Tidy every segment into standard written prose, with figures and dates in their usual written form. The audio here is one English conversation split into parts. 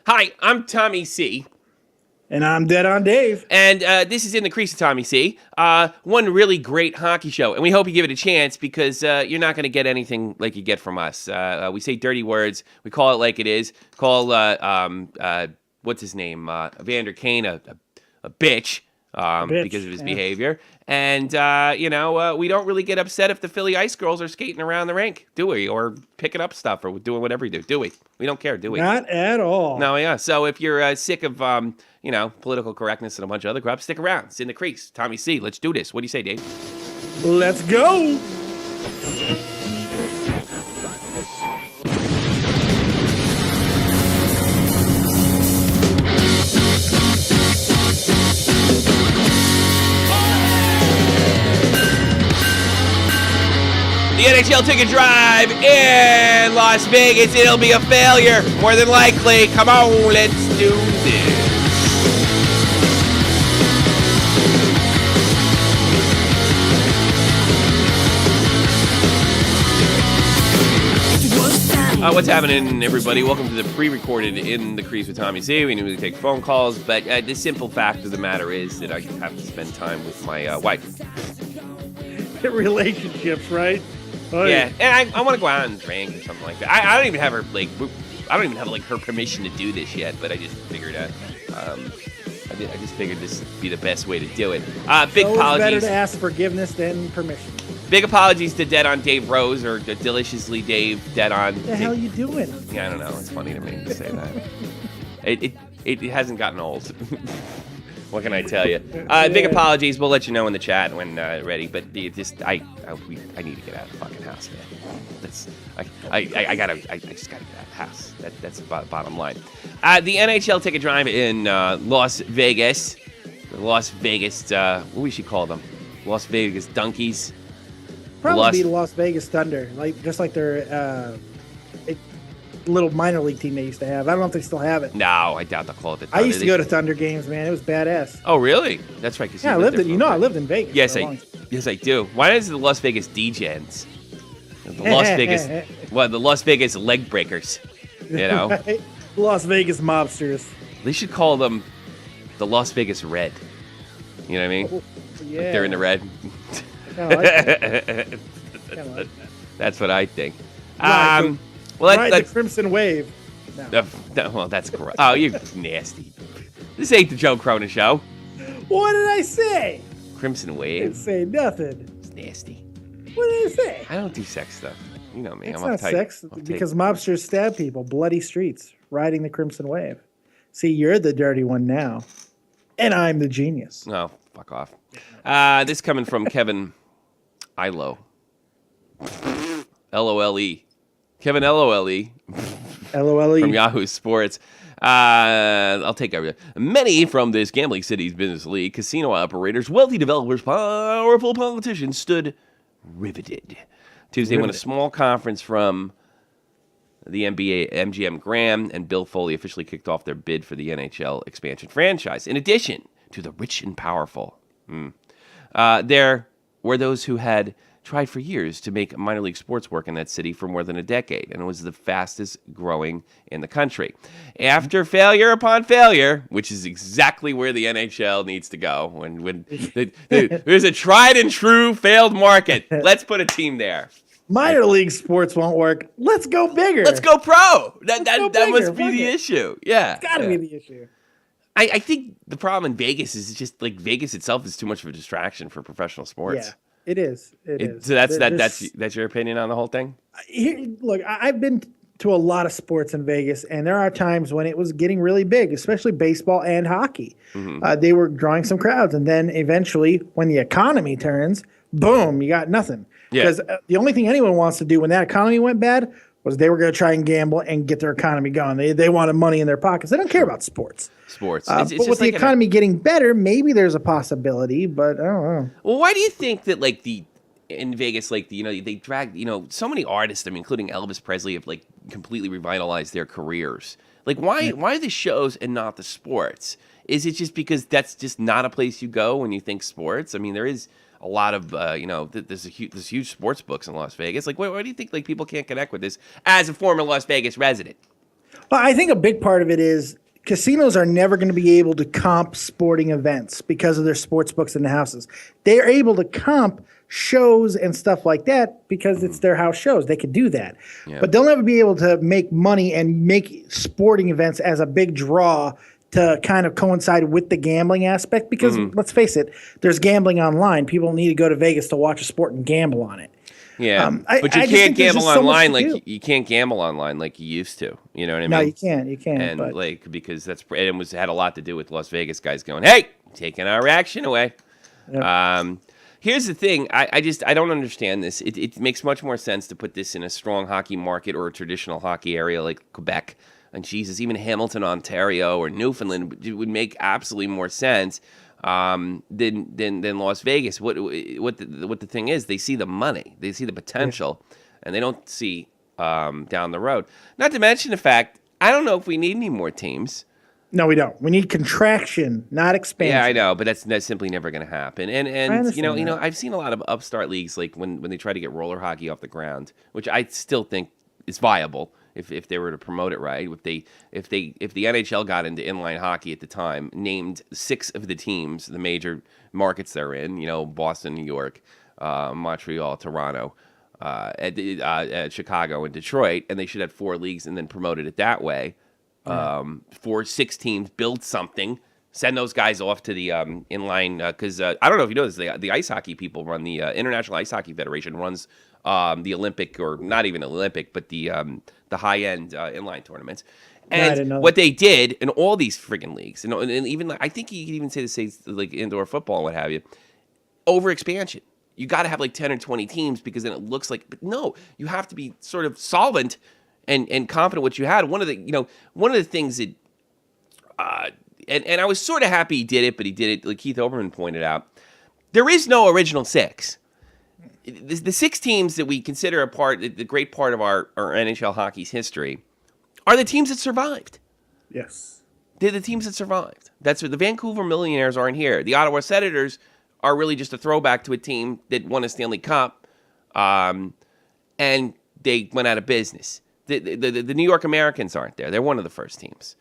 Hi, I'm Tommy C. And I'm Dead on Dave. And this is In the Crease of Tommy C. One really great hockey show. And we hope you give it a chance because you're not going to get anything like you get from us. We say dirty words. We call it like it is. Call, what's his name? Evander Kane a bitch. Because of his behavior. And, we don't really get upset if the Philly Ice Girls are skating around the rink, do we? Or picking up stuff or doing whatever you do we? We don't care, do we? Not at all. No, yeah. So if you're sick of, political correctness and a bunch of other crap, stick around. It's In the Crease. Tommy C. Let's do this. What do you say, Dave? Let's go. The NHL ticket drive in Las Vegas. It'll be a failure, more than likely. Come on, let's do this. What's happening, everybody? Welcome to the pre-recorded In the Crease with Tommy C. We usually take phone calls, but the simple fact of the matter is that I have to spend time with my wife. Relationships, right? Oh, yeah, and I want to go out and drink or something like that. I don't even have her her permission to do this yet, but I just figured out. I just figured this would be the best way to do it. Big apologies. Better to ask forgiveness than permission. Big apologies to Dead on Dave Rose or Deliciously Dave Dead on. What the hell are you doing? Yeah, I don't know. It's funny to me to say that. It hasn't gotten old. What can I tell you? Big apologies. We'll let you know in the chat when ready. But I need to get out of the fucking house, man. I just gotta get out of the house. That's the bottom line. The NHL ticket drive in Las Vegas. The Las Vegas, what we should call them? Las Vegas Donkeys. Probably be the Las Vegas Thunder, just like their little minor league team they used to have. I don't know if they still have it. No, I doubt they'll call it the Thunder. I used to go to Thunder games, man. It was badass. Oh, really? That's right. Yeah, I lived in Vegas. Yes, I do. Why is it the Las Vegas DJs? The Las Vegas leg breakers. You know? Right? Las Vegas mobsters. They should call them the Las Vegas Red. You know what I mean? Oh, yeah. Like they're in the red. That's what I think. The Crimson Wave. No, well, that's correct. Oh, you nasty. This ain't the Joe Cronin show. What did I say? Crimson Wave. I didn't say nothing. It's nasty. What did I say? I don't do sex stuff. You know me. It's not sex because mobsters stab people, bloody streets, riding the Crimson Wave. See, you're the dirty one now, and I'm the genius. Oh, fuck off. This coming from Kevin Ilo. LOLE. Kevin LOLE. LOLE. From Yahoo Sports. I'll take everything. Many from this gambling city's business league, casino operators, wealthy developers, powerful politicians stood riveted Tuesday when a small conference from the NBA, MGM Graham, and Bill Foley officially kicked off their bid for the NHL expansion franchise. In addition to the rich and powerful, there were those who had tried for years to make minor league sports work in that city for more than a decade, and it was the fastest growing in the country. After failure upon failure, which is exactly where the NHL needs to go, when there's a tried and true failed market, let's put a team there. Minor league sports won't work. Let's go bigger. Let's go pro. That must be the issue. Yeah, it's got to be the issue. I think the problem in Vegas is just like Vegas itself is too much of a distraction for professional sports. Yeah. It is. It is. So that's your opinion on the whole thing? Look, I've been to a lot of sports in Vegas, and there are times when it was getting really big, especially baseball and hockey. Mm-hmm. They were drawing some crowds, and then eventually, when the economy turns, boom, you got nothing. Because the only thing anyone wants to do when that economy went bad was they were going to try and gamble and get their economy going. They wanted money in their pockets. They don't care about sports. But with the economy getting better, maybe there's a possibility, but I don't know. Well, why do you think that in Vegas, they dragged, so many artists, including Elvis Presley, have completely revitalized their careers. Why the shows and not the sports? Is it just because that's just not a place you go when you think sports? I mean, there is a lot of, there's huge sports books in Las Vegas. Why do you think people can't connect with this as a former Las Vegas resident? Well, I think a big part of it is casinos are never going to be able to comp sporting events because of their sports books in the houses. They are able to comp shows and stuff like that because it's their house shows. They could do that. Yeah. But they'll never be able to make money and make sporting events as a big draw to kind of coincide with the gambling aspect because let's face it, there's gambling online. People need to go to Vegas to watch a sport and gamble on it. Yeah, but you can't gamble online like you can't gamble online like you used to. You know what I mean? No, you can't. You can't. And but like because had a lot to do with Las Vegas guys going, "Hey, taking our action away." Yep. Here's the thing: I don't understand this. It makes much more sense to put this in a strong hockey market or a traditional hockey area like Quebec. And Jesus, even Hamilton, Ontario, or Newfoundland would make absolutely more sense than Las Vegas. What the thing is, they see the money, they see the potential, and they don't see down the road. Not to mention the fact, I don't know if we need any more teams. No, we don't. We need contraction, not expansion. Yeah, I know, but that's simply never going to happen. And you know, I've seen a lot of upstart leagues like when they try to get roller hockey off the ground, which I still think is viable. If they were to promote it right, if the NHL got into inline hockey at the time, named 6 of the teams, the major markets they're in, you know, Boston, New York, Montreal, Toronto, at Chicago and Detroit, and they should have 4 leagues and then promoted it that way. 6 teams, build something, send those guys off to the inline because I don't know if you know this, the ice hockey people run the International Ice Hockey Federation runs the Olympic, or not even Olympic, but the high-end inline tournaments. And what they did in all these friggin' leagues, and even I think you could even say the same like indoor football and what have you, over expansion. You got to have like 10 or 20 teams because then it looks like. But no, you have to be sort of solvent and confident what you had. One of the things that, and I was sort of happy he did it, but he did it like Keith Olbermann pointed out. There is no original 6. The 6 teams that we consider the great part of our NHL hockey's history are the teams that survived. Yes. They're the teams that survived. That's what the Vancouver Millionaires aren't here. The Ottawa Senators are really just a throwback to a team that won a Stanley Cup, and they went out of business. The New York Americans aren't there. They're one of the first teams.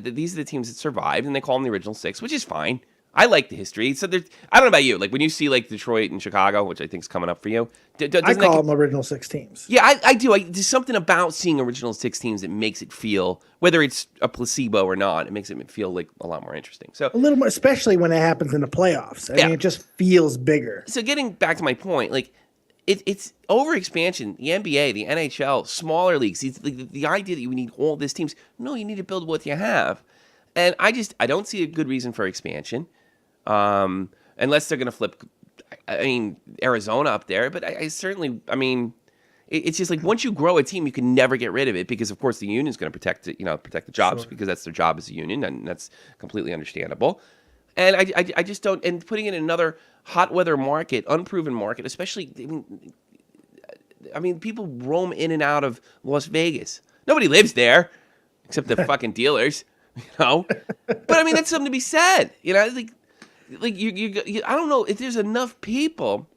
These are the teams that survived, and they call them the original 6, which is fine. I like the history. So I don't know about you. Like when you see like Detroit and Chicago, which I think is coming up for you. I call them original 6 teams. Yeah, I do. There's something about seeing original 6 teams that makes it feel, whether it's a placebo or not, it makes it feel like a lot more interesting. So a little more, especially when it happens in the playoffs. I mean, it just feels bigger. So getting back to my point, like it's over expansion. The NBA, the NHL, smaller leagues. The idea that you need all these teams. No, you need to build what you have. And I don't see a good reason for expansion. Unless they're going to flip, Arizona up there. But it's just like once you grow a team, you can never get rid of it because, of course, the union's going to protect the jobs because that's their job as a union, and that's completely understandable. And I just don't. And putting it in another hot weather market, unproven market, especially, people roam in and out of Las Vegas. Nobody lives there except the fucking dealers, But that's something to be said, Like I don't know if there's enough people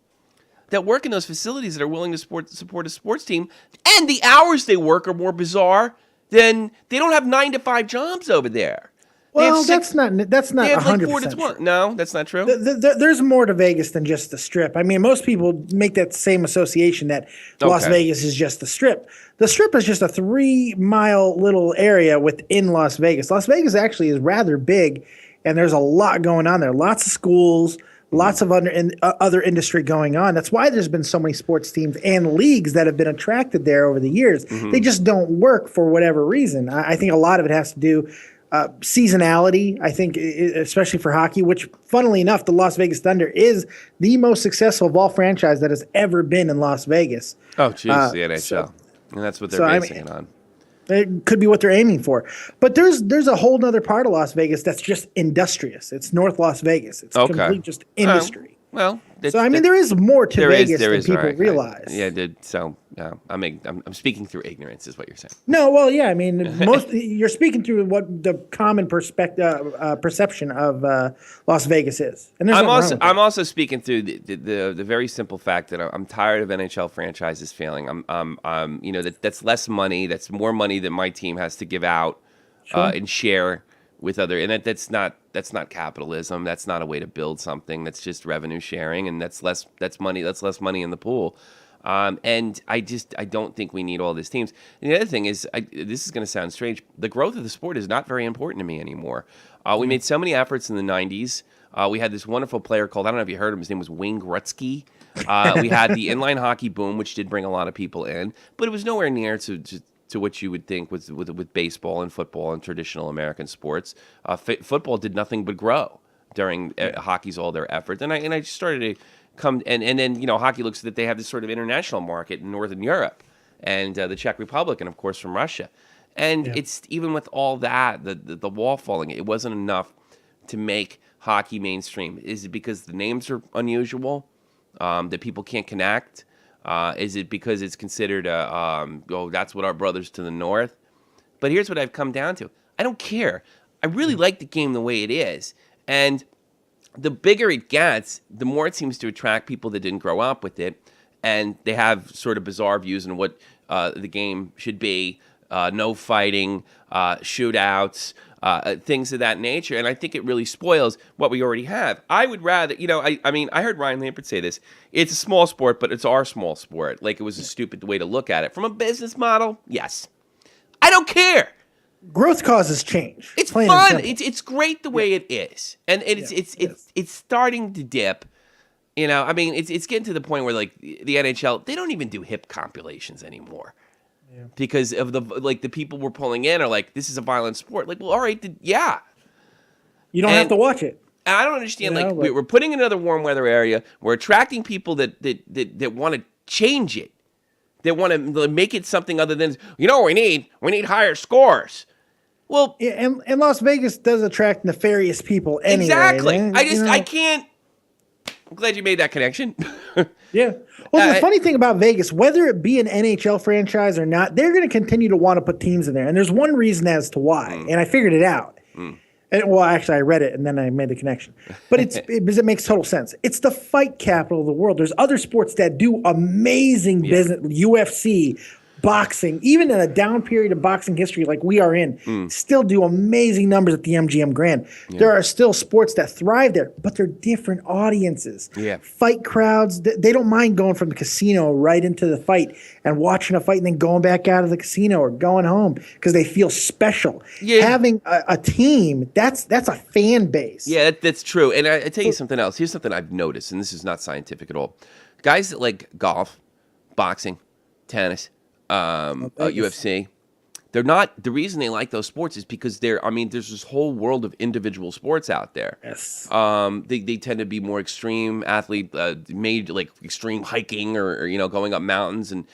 that work in those facilities that are willing to support a sports team, and the hours they work are more bizarre than they don't have 9 to 5 jobs over there. Well, that's not 100% like No, that's not true. There's more to Vegas than just the Strip. Most people make that same association that Las Vegas is just the Strip. The Strip is just a 3-mile little area within Las Vegas. Las Vegas actually is rather big. And there's a lot going on there. Lots of schools, lots of other industry going on. That's why there's been so many sports teams and leagues that have been attracted there over the years. Mm-hmm. They just don't work for whatever reason. I think a lot of it has to do seasonality. I think, especially for hockey, which, funnily enough, the Las Vegas Thunder is the most successful of all franchise that has ever been in Las Vegas. Oh, geez, the NHL. And that's what they're basing it on. It could be what they're aiming for. But there's a whole other part of Las Vegas that's just industrious. It's North Las Vegas. It's complete just industry. Well, So I mean, there is more to Vegas than people right, realize. Yeah, so I'm speaking through ignorance, is what you're saying. No, well, yeah. I mean, you're speaking through what the common perception of Las Vegas is, and there's I'm also speaking through the very simple fact that I'm tired of NHL franchises failing. That's less money. That's more money that my team has to give out and share with other, and that's not capitalism. That's not a way to build something. That's just revenue sharing, and that's less money in the pool. And I don't think we need all these teams. And the other thing is, this is going to sound strange, the growth of the sport is not very important to me anymore. We made so many efforts in the 90s. We had this wonderful player called, I don't know if you heard him, his name was Wayne Gretzky. We had the inline hockey boom, which did bring a lot of people in, but it was nowhere near to what you would think with baseball and football and traditional American sports. Football did nothing but grow during hockey's all their efforts. And I just started to come, and then, hockey looks that they have this sort of international market in Northern Europe and the Czech Republic and, of course, from Russia. And it's even with all that, the wall falling, it wasn't enough to make hockey mainstream. Is it because the names are unusual, that people can't connect? Is it because it's considered that's what our brothers to the north? But here's what I've come down to. I don't care. I really like the game the way it is. And the bigger it gets, the more it seems to attract people that didn't grow up with it. And they have sort of bizarre views on what the game should be. No fighting, shootouts, things of that nature. And I think it really spoils what we already have. I would rather, I heard Ryan Lampert say this. It's a small sport, but it's our small sport. Like, it was a stupid way to look at it. From a business model, yes. I don't care. Growth causes change. It's fun. It's great the way it is. And it's starting to dip. It's getting to the point where, like, the NHL, they don't even do hip compilations anymore. Yeah. Because of the people we're pulling in are like, this is a violent sport. Like, well, all right, you don't have to watch it. And I don't understand. We're putting in another warm weather area. We're attracting people that want to change it. They want to make it something other than we need higher scores. Well, yeah, and Las Vegas does attract nefarious people anyway. Exactly. I can't. I'm glad you made that connection. Yeah. Well, the funny thing about Vegas, whether it be an NHL franchise or not, they're going to continue to want to put teams in there. And there's one reason as to why. And I figured it out. And, well, actually, I read it and then I made the connection. But because it makes total sense. It's the fight capital of the world. There's other sports that do amazing business, UFC, boxing, even in a down period of boxing history like we are in, still do amazing numbers at the MGM Grand. Yeah. There are still sports that thrive there, but they're different audiences. Yeah. Fight crowds, they don't mind going from the casino right into the fight and watching a fight and then going back out of the casino or going home because they feel special. Yeah. Having a team, that's a fan base. Yeah, that's true. And I tell you something else. Here's something I've noticed, and this is not scientific at all. Guys that like golf, boxing, tennis, UFC, they're not, the reason they like those sports is because there's this whole world of individual sports out there. Yes. They tend to be more extreme athlete, made like extreme hiking or going up mountains and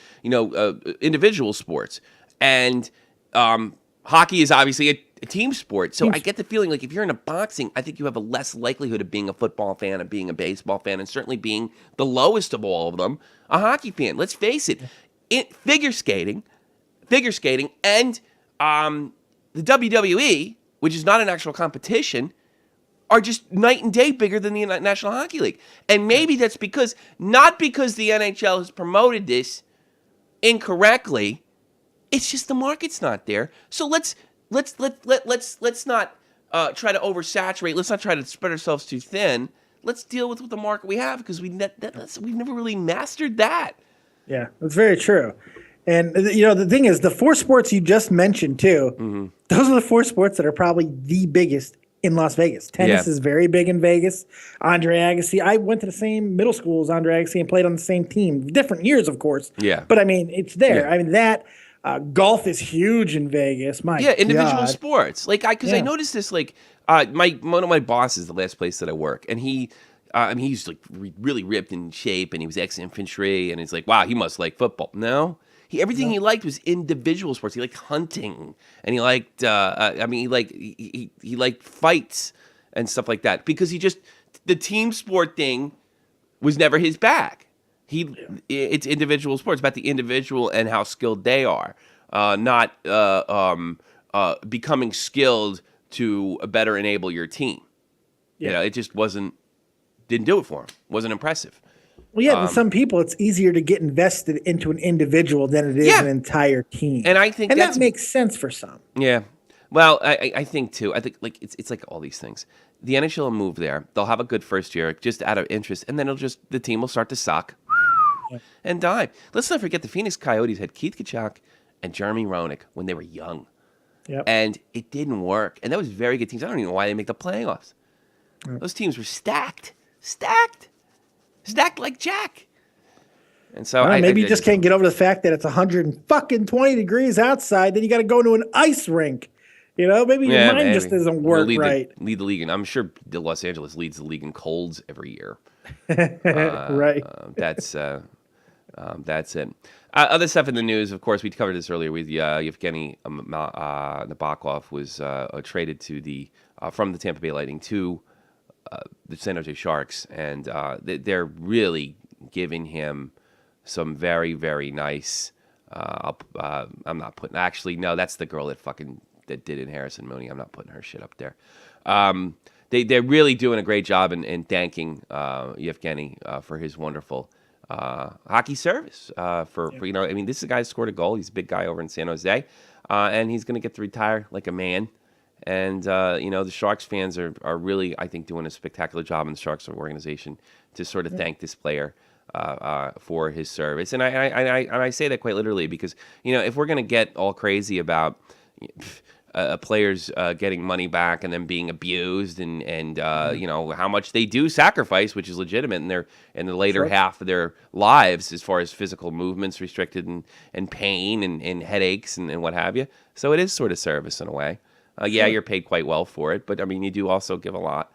individual sports. And hockey is obviously a team sport. So I get the feeling like if you're into boxing, I think you have a less likelihood of being a football fan, of being a baseball fan, and certainly being the lowest of all of them, a hockey fan. Let's face it. Figure skating, and the WWE, which is not an actual competition, are just night and day bigger than the National Hockey League. And maybe that's not because the NHL has promoted this incorrectly. It's just the market's not there. So let's not try to oversaturate. Let's not try to spread ourselves too thin. Let's deal with the market we have because we've never really mastered that. Yeah, that's very true. And, the thing is, the four sports you just mentioned, too, those are the four sports that are probably the biggest in Las Vegas. Tennis is very big in Vegas. Andre Agassi, I went to the same middle school as Andre Agassi and played on the same team. Different years, of course. Yeah. But, it's there. Yeah. Golf is huge in Vegas. My God. Individual sports. I noticed this, one of my bosses, the last place that I work, and he's like really ripped in shape, and he was ex-infantry, and he's like, wow, he must like football. No, everything he liked was individual sports. He liked hunting, and he liked, he liked fights and stuff like that because the team sport thing was never his bag. It's individual sports, about the individual and how skilled they are, not becoming skilled to better enable your team. Yeah. You know, it just didn't do it for him. Wasn't impressive. Well, yeah, to some people, it's easier to get invested into an individual than it is an entire team. And I think that makes sense for some. Yeah. Well, I think too. I think like it's like all these things. The NHL will move there. They'll have a good first year just out of interest, and then the team will start to suck and die. Let's not forget the Phoenix Coyotes had Keith Tkachuk and Jeremy Roenick when they were young. Yep. And it didn't work. And that was very good teams. I don't even know why they make the playoffs. Yep. Those teams were stacked like Jack. And so maybe you just can't get over the fact that it's 120 degrees outside. Then you got to go into an ice rink. You know, maybe your mind just doesn't work right. Lead the league, and I'm sure Los Angeles leads the league in colds every year. Right. That's it. Other stuff in the news, of course, we covered this earlier with Yevgeny Nabokov was traded to from the Tampa Bay Lightning to the San Jose Sharks, and they're really giving him some very, very nice. I'm not putting. Actually, no, that's the girl that did in Harrison Mooney. I'm not putting her shit up there. They're really doing a great job in thanking Yevgeny for his wonderful hockey service. This is a guy who scored a goal. He's a big guy over in San Jose, and he's going to get to retire like a man. And the Sharks fans are really, I think, doing a spectacular job in the Sharks organization to sort of thank this player for his service. And I say that quite literally because if we're going to get all crazy about players getting money back and then being abused and how much they do sacrifice, which is legitimate in the later half of their lives as far as physical movements restricted and pain and headaches and what have you. So it is sort of service in a way. You're paid quite well for it, but I mean you do also give a lot,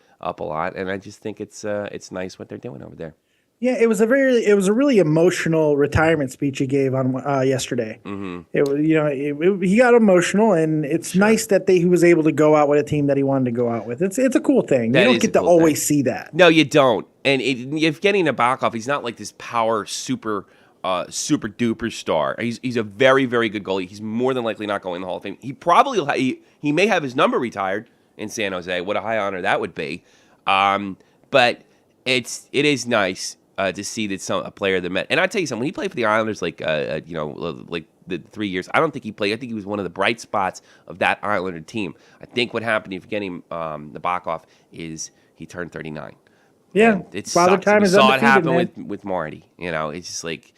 and I just think it's nice what they're doing over there. Yeah, it was a really emotional retirement speech he gave on yesterday. Mm-hmm. He got emotional, and it's nice that he was able to go out with a team that he wanted to go out with. It's a cool thing. You don't get to always see that. No, you don't. And if getting Nabokov, he's not like this power super duper star. He's a very, very good goalie. He's more than likely not going in the Hall of Fame. He probably he may have his number retired in San Jose. What a high honor that would be. But it is nice to see that a player that met. And I tell you something, when he played for the Islanders, like the 3 years, I don't think he played. I think he was one of the bright spots of that Islander team. I think what happened if getting Nabokov is he turned 39. Yeah, it Father Time is saw it undefeated, happen with Marty. It's just like,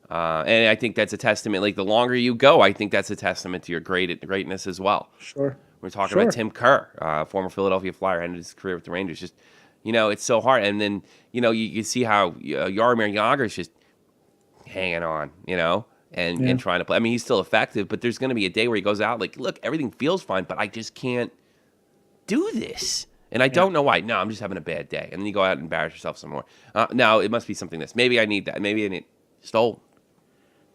and I think that's a testament. Like the longer you go, I think that's a testament to your greatness as well. Sure. We're talking about Tim Kerr, former Philadelphia Flyer, ended his career with the Rangers. Just it's so hard. And then you see how Jaromir Jagr is just hanging on, and trying to play. I mean, he's still effective, but there's going to be a day where he goes out like, look, everything feels fine, but I just can't do this. And I don't know why. No, I'm just having a bad day. And then you go out and embarrass yourself some more. No, it must be something maybe I need that. Maybe I need just old.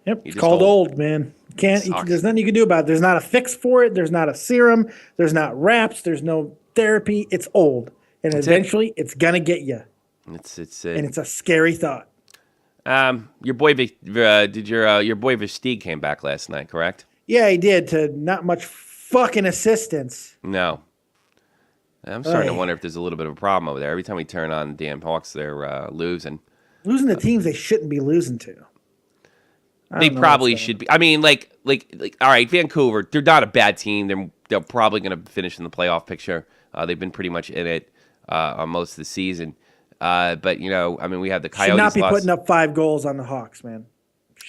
Yep, it's called old, man. There's nothing you can do about it. There's not a fix for it. There's not a serum. There's not wraps. There's no therapy. It's old. And eventually it's going to get you. And it's a scary thought. Your boy your boy Versteeg came back last night, correct? Yeah, he did, to not much fucking assistance. No. I'm starting to wonder if there's a little bit of a problem over there. Every time we turn on the damn Hawks, they're losing. Losing to teams they shouldn't be losing to. They probably should be. I mean, like, all right, Vancouver, they're not a bad team. They're probably going to finish in the playoff picture. They've been pretty much in it on most of the season. But, I mean, we have the Coyotes. Should not be putting up 5 goals on the Hawks, man.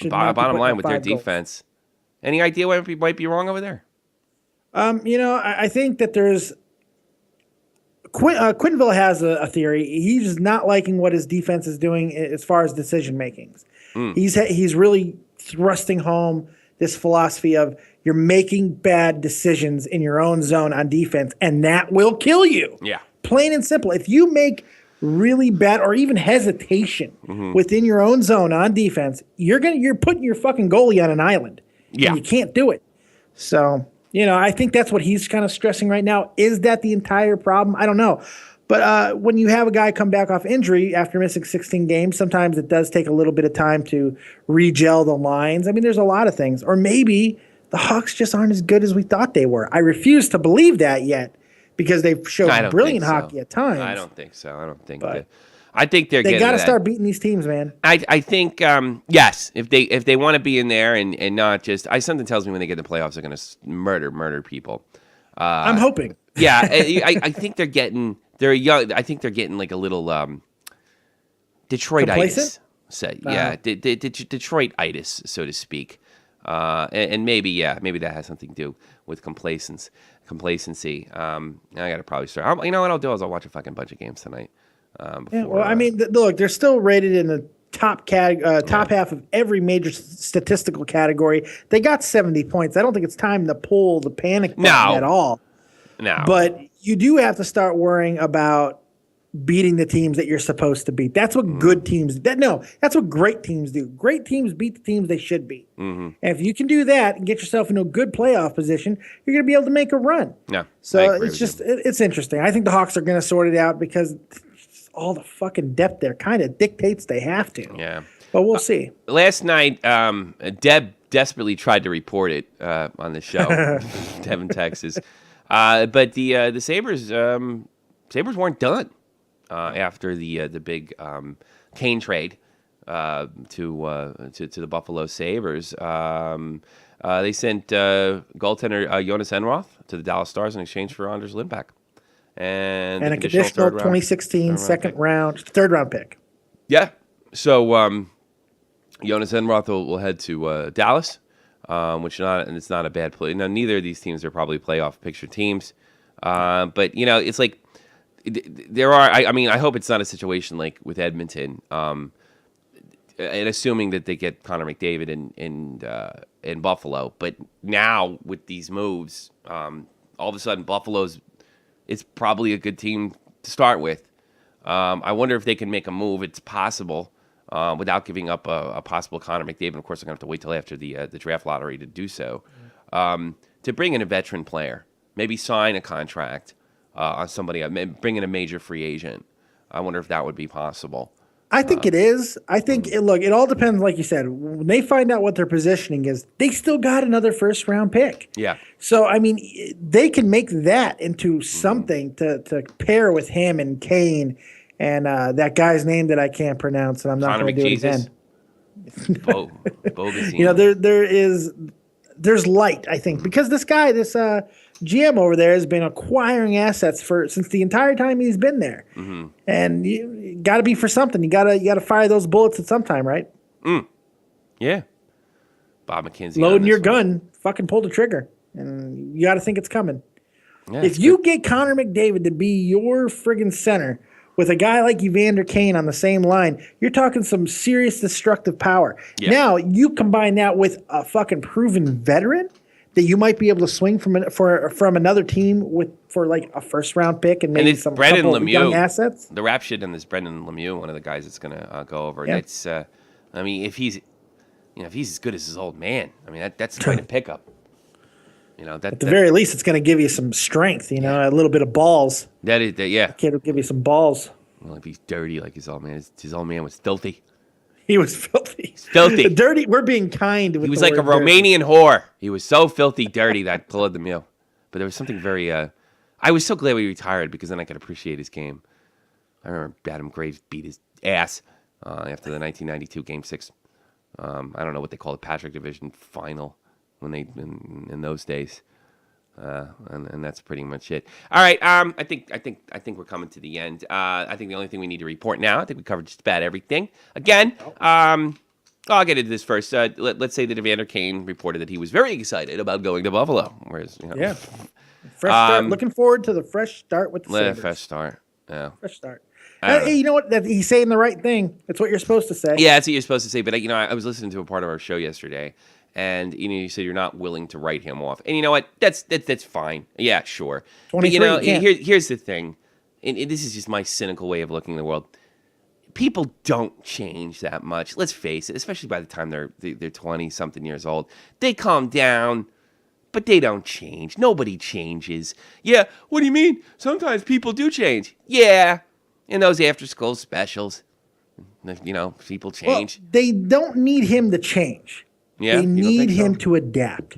Bottom line with their defense. Any idea what might be wrong over there? I think that there's Quinville has a theory. He's not liking what his defense is doing as far as decision makings. He's really thrusting home this philosophy of you're making bad decisions in your own zone on defense, and that will kill you. Yeah, plain and simple. If you make really bad or even hesitation within your own zone on defense, you're putting your fucking goalie on an island. Yeah, and you can't do it. So I think that's what he's kind of stressing right now. Is that the entire problem? I don't know. But when you have a guy come back off injury after missing 16 games, sometimes it does take a little bit of time to re-gel the lines. I mean, there's a lot of things. Or maybe the Hawks just aren't as good as we thought they were. I refuse to believe that yet because they've shown brilliant hockey at times. I don't think so. I don't think that. I think they got to start beating these teams, man. I think yes, if they want to be in there and not just something tells me when they get in the playoffs they're going to murder people. I'm hoping. Yeah, I think they're getting young. I think they're getting like a little Detroit-itis. Yeah, Detroit-itis, so to speak. And maybe that has something to do with complacency. I got to probably start. You know what I'll do is I'll watch a fucking bunch of games tonight. I mean, look, they're still rated in the top half of every major statistical category. They got 70 points. I don't think it's time to pull the panic button at all. No. But you do have to start worrying about beating the teams that you're supposed to beat. That's what good teams that's what great teams do. Great teams beat the teams they should beat. Mm-hmm. And if you can do that and get yourself into a good playoff position, you're going to be able to make a run. Yeah. So it's interesting. I think the Hawks are going to sort it out because all the fucking depth there kind of dictates they have to. Yeah. But we'll see. Last night, Deb desperately tried to report it on the show, Deb in Texas. But the Sabres weren't done after the big Kane trade to the Buffalo Sabres. They sent goaltender Jonas Enroth to the Dallas Stars in exchange for Anders Lindback. And a conditional 2016 third round pick. Yeah. So Jonas Enroth will head to Dallas, and it's not a bad play. Now, neither of these teams are probably playoff picture teams. But, it's like there are – I hope it's not a situation like with Edmonton, and assuming that they get Connor McDavid in Buffalo. But now with these moves, all of a sudden Buffalo's – it's probably a good team to start with. I wonder if they can make a move. It's possible without giving up a possible Connor McDavid. Of course, they're going to have to wait till after the draft lottery to do so. To bring in a veteran player, maybe sign a contract on somebody, bring in a major free agent. I wonder if that would be possible. I think it is. I think, it all depends, like you said. When they find out what their positioning is, they still got another first-round pick. Yeah. So, I mean, they can make that into something to pair with him and Kane and that guy's name that I can't pronounce, and I'm not going to do it again. Bogus. There's light, I think, because this guy, this GM over there has been acquiring assets since the entire time he's been there, and you got to be for something. You got to fire those bullets at some time, right? Yeah. Bob McKenzie. Loading your gun, fucking pull the trigger, and you got to think it's coming. Yeah, if you get Connor McDavid to be your friggin' center with a guy like Evander Kane on the same line, you're talking some serious destructive power. Yeah. Now, you combine that with a fucking proven veteran that you might be able to swing from another team for like a first-round pick and maybe some couple of young assets. The rap shit on this Brendan Lemieux, one of the guys that's going to go over. Yeah. It's, if he's as good as his old man, that's quite a pickup. At the very least, it's going to give you some strength, a little bit of balls. Yeah. The kid will give you some balls. Well, if he's dirty like his old man, his old man was filthy. He was filthy. He's filthy. Dirty. We're being kind. He was like a Romanian whore. He was so filthy dirty that Claude Lemieux. But there was something very. I was so glad we retired because then I could appreciate his game. I remember Adam Graves beat his ass after the 1992 Game 6. I don't know what they call it, Patrick Division final when they in those days. And that's pretty much it. All right. I think we're coming to the end. I think the only thing we need to report now, I think we covered just about everything. Again, I'll get into this first. Let's say that Evander Kane reported that he was very excited about going to Buffalo. Whereas, fresh start. Looking forward to the fresh start with the Sabres. Fresh start. Yeah. Fresh start. Hey, you know what? He's saying the right thing. That's what you're supposed to say. Yeah, that's what you're supposed to say. But I was listening to a part of our show yesterday. And you said you're not willing to write him off, and you know what? That's fine. Yeah, sure. But here's the thing, and this is just my cynical way of looking at the world. People don't change that much. Let's face it, especially by the time they're 20-something years old. They calm down, but they don't change. Nobody changes. Yeah, what do you mean? Sometimes people do change. Yeah, in those after-school specials, people change. Well, they don't need him to change. Yeah, they need him to adapt.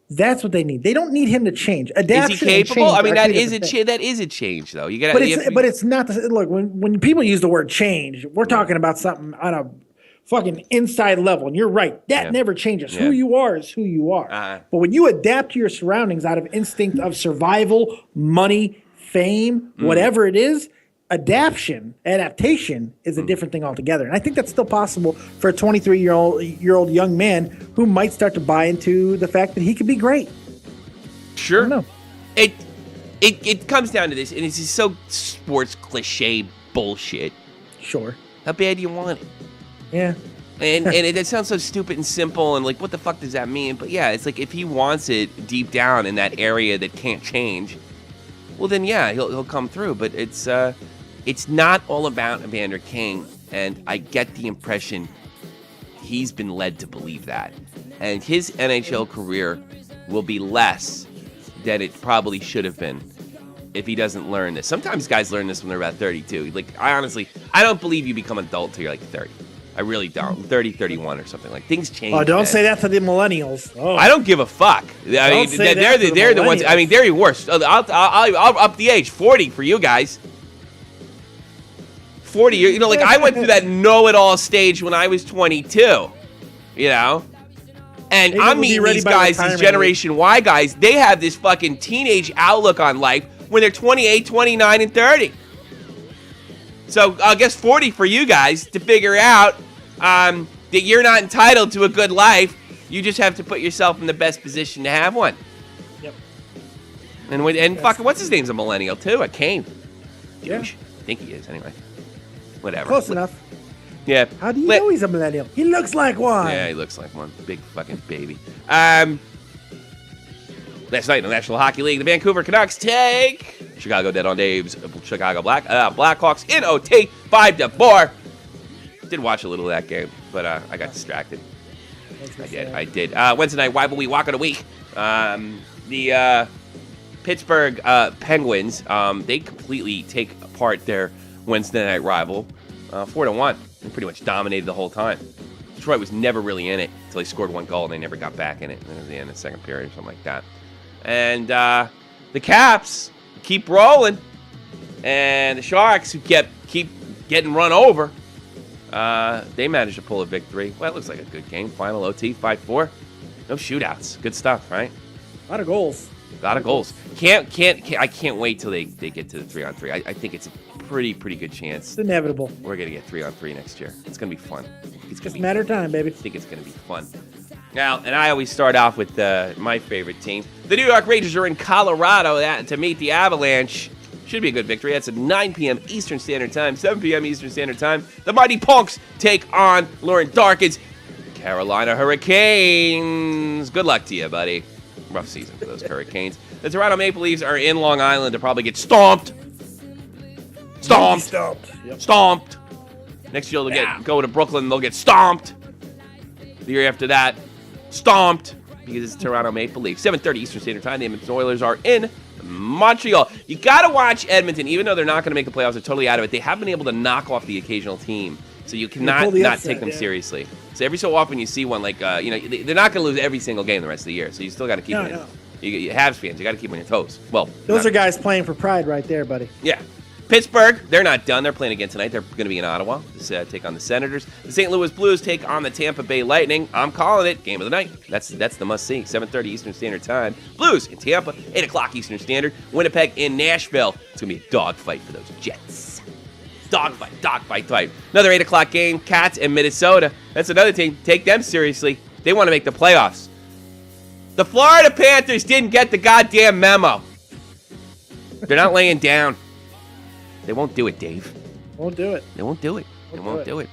That's what they need. They don't need him to change. Adaptation. Is he capable? I mean, that is a change, though. You got. But it's not. Look, when people use the word change, we're talking about something on a fucking inside level. And you're right. That never changes. Who you are is who you are. But when you adapt to your surroundings out of instinct of survival, money, fame, whatever it is, adaptation is a different thing altogether. And I think that's still possible for a 23-year-old young man who might start to buy into the fact that he could be great. Sure. I don't know. It comes down to this, and it's just so sports cliche bullshit. Sure. How bad do you want it? Yeah. And it sounds so stupid and simple, and like, what the fuck does that mean? But yeah, it's like if he wants it deep down in that area that can't change, well then yeah, he'll come through. But it's not all about Evander Kane, and I get the impression he's been led to believe that. And his NHL career will be less than it probably should have been if he doesn't learn this. Sometimes guys learn this when they're about 32. Like, I don't believe you become an adult until you're like 30. I really don't. 30, 31 or something. Like, things change. Oh, don't say that to the millennials. Oh. I don't give a fuck. I mean, they're the ones. I mean, they're even worse. I'll up the age. 40 for you guys. 40. Like, I went through that know-it-all stage when I was 22. And Maybe I'm meeting these guys, these Generation Y guys. They have this fucking teenage outlook on life when they're 28, 29, and 30. So I guess 40 for you guys to figure out that you're not entitled to a good life. You just have to put yourself in the best position to have one. Yep. And fucking, what's his name's a millennial too? A Kane. Yeah. I think he is anyway. Whatever. Close enough. Yeah. How do you know he's a millennial? He looks like one. Yeah, he looks like one. Big fucking baby. Last night in the National Hockey League, the Vancouver Canucks take Chicago Dead on Dave's Chicago Blackhawks in OT 5-4. Did watch a little of that game, but I got distracted. I did. Wednesday night, why will we walk on a week? The Pittsburgh Penguins, they completely take apart their Wednesday night rival, 4-1. They pretty much dominated the whole time. Detroit was never really in it until they scored one goal and they never got back in it. And it was the end of the second period or something like that. And the Caps keep rolling, and the Sharks, who keep getting run over, they managed to pull a victory. Well, it looks like a good game. Final OT 5-4. No shootouts. Good stuff, right? A lot of goals. A lot of goals. I can't wait till they get to the 3-on-3. I think it's a pretty good chance. It's inevitable. We're gonna get 3-on-3 next year. It's gonna be fun. It's just a matter of time, baby. I think it's gonna be fun. Now, and I always start off with my favorite team. The New York Rangers are in Colorado to meet the Avalanche. Should be a good victory. That's at 9 p.m. Eastern Standard Time, 7 p.m. Eastern Standard Time. The Mighty Punks take on Lauren Darkin's Carolina Hurricanes. Good luck to you, buddy. Rough season for those Hurricanes. The Toronto Maple Leafs are in Long Island to probably get stomped. Yep. Stomped. Next year they'll go to Brooklyn, they'll get stomped. The year after that, stomped, because it's Toronto Maple Leafs. 7:30 Eastern Standard Time. The Edmonton Oilers are in Montreal. You got to watch Edmonton, even though they're not going to make the playoffs. They're totally out of it. They have been able to knock off the occasional team, so you cannot not take them seriously. So every so often you see one like, they're not going to lose every single game the rest of the year. So you still got to keep it. You Habs fans, you got to keep on your toes. Well, those are guys playing for pride right there, buddy. Yeah. Pittsburgh, they're not done. They're playing again tonight. They're going to be in Ottawa to take on the Senators. The St. Louis Blues take on the Tampa Bay Lightning. I'm calling it. Game of the night. That's the must-see. 7:30 Eastern Standard Time. Blues in Tampa. 8 o'clock Eastern Standard. Winnipeg in Nashville. It's going to be a dogfight for those Jets. Dogfight. Another 8 o'clock game. Cats in Minnesota. That's another team. Take them seriously. They want to make the playoffs. The Florida Panthers didn't get the goddamn memo. They're not laying down. They won't do it, Dave. Won't do it. They won't do it. They won't do it.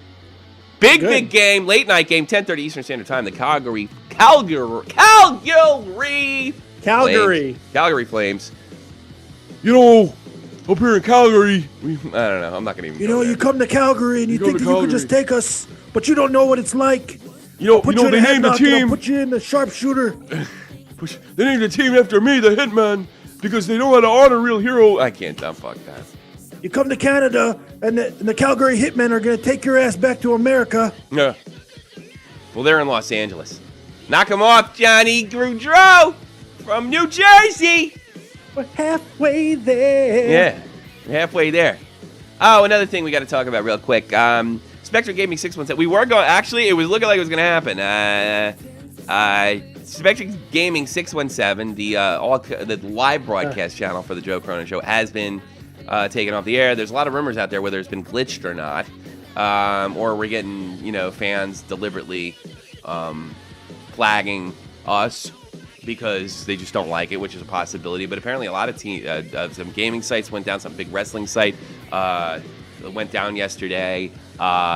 Big game, late night game, 10:30 Eastern Standard Time. The Calgary Flames. Up here in Calgary, I don't know. I'm not gonna even. You come to Calgary and you think that you could just take us, but you don't know what it's like. They named the team. Put you in the sharpshooter. They named a team after me, the Hitman, because they know how to honor real hero. I can't. Fuck that. You come to Canada, and the Calgary Hitmen are going to take your ass back to America. Yeah. Well, they're in Los Angeles. Knock 'em off, Johnny Gaudreau from New Jersey. We're halfway there. Yeah, we're halfway there. Oh, another thing we got to talk about real quick. Spectre Gaming 617. We were going. Actually, it was looking like it was going to happen. Spectre Gaming 617, the live broadcast channel for the Joe Cronin Show, has been taken off the air. There's a lot of rumors out there whether it's been glitched or not, or we're getting fans deliberately flagging us because they just don't like it, which is a possibility. But apparently a lot of some gaming sites went down. Some big wrestling site went down yesterday.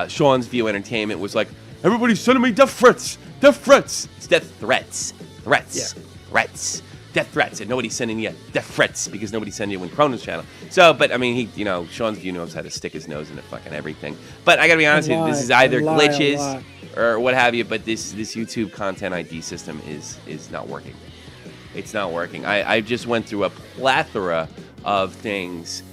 Sean's View Entertainment was like, everybody's sending me death threats. Death threats. It's death threats. Threats. Yeah. Threats. Death threats. And nobody's sending you death threats because nobody's sending you in Cronin's channel. So, but I mean, Sean's View knows how to stick his nose into fucking everything. But I gotta be honest with you, this is either glitches or what have you, but this YouTube content ID system is not working. It's not working. I just went through a plethora of things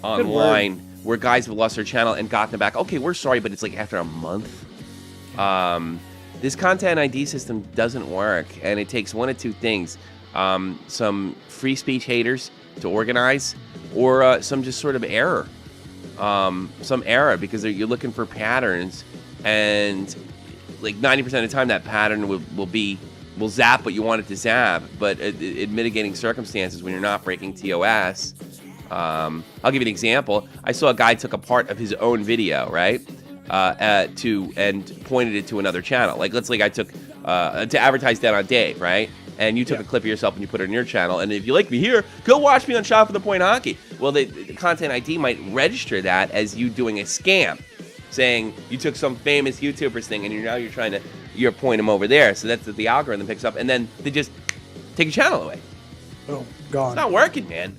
online where guys have lost their channel and gotten it back. Okay, we're sorry, but it's like after a month. This content ID system doesn't work, and it takes one of two things. Some free speech haters to organize, or some just sort of error. Some error, because you're looking for patterns, and like 90% of the time that pattern will zap what you want it to zap, but in mitigating circumstances when you're not breaking TOS. I'll give you an example. I saw a guy took a part of his own video, right? And pointed it to another channel. Like, let's say I took to advertise that on Dave, right? And you took a clip of yourself and you put it on your channel. And if you like me here, go watch me on Shot for the Point Hockey. Well, the content ID might register that as you doing a scam, saying you took some famous YouTuber's thing and you're trying to point them over there. So that's what the algorithm picks up, and then they just take your channel away. Oh, God. It's not working, man.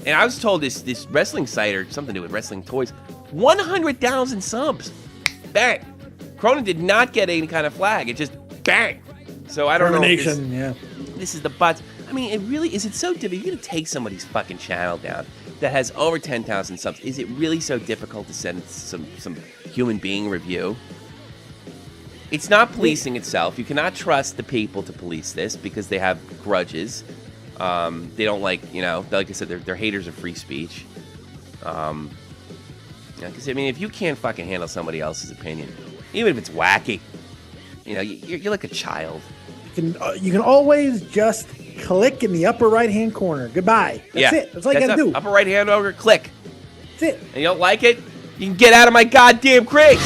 And I was told this wrestling site or something to do with wrestling toys, 100,000 subs. Bang. Cronin did not get any kind of flag. It just bang. So I don't know. This is the butts. I mean, is it so difficult? You're going to take somebody's fucking channel down that has over 10,000 subs. Is it really so difficult to send some human being review? It's not policing itself. You cannot trust the people to police this because they have grudges. They don't like I said, they're haters of free speech. Because if you can't fucking handle somebody else's opinion, even if it's wacky, you're like a child. You can always just click in the upper right-hand corner. Goodbye. That's it. That's all you got to do. Upper right-hand over, click. That's it. And you don't like it? You can get out of my goddamn crate.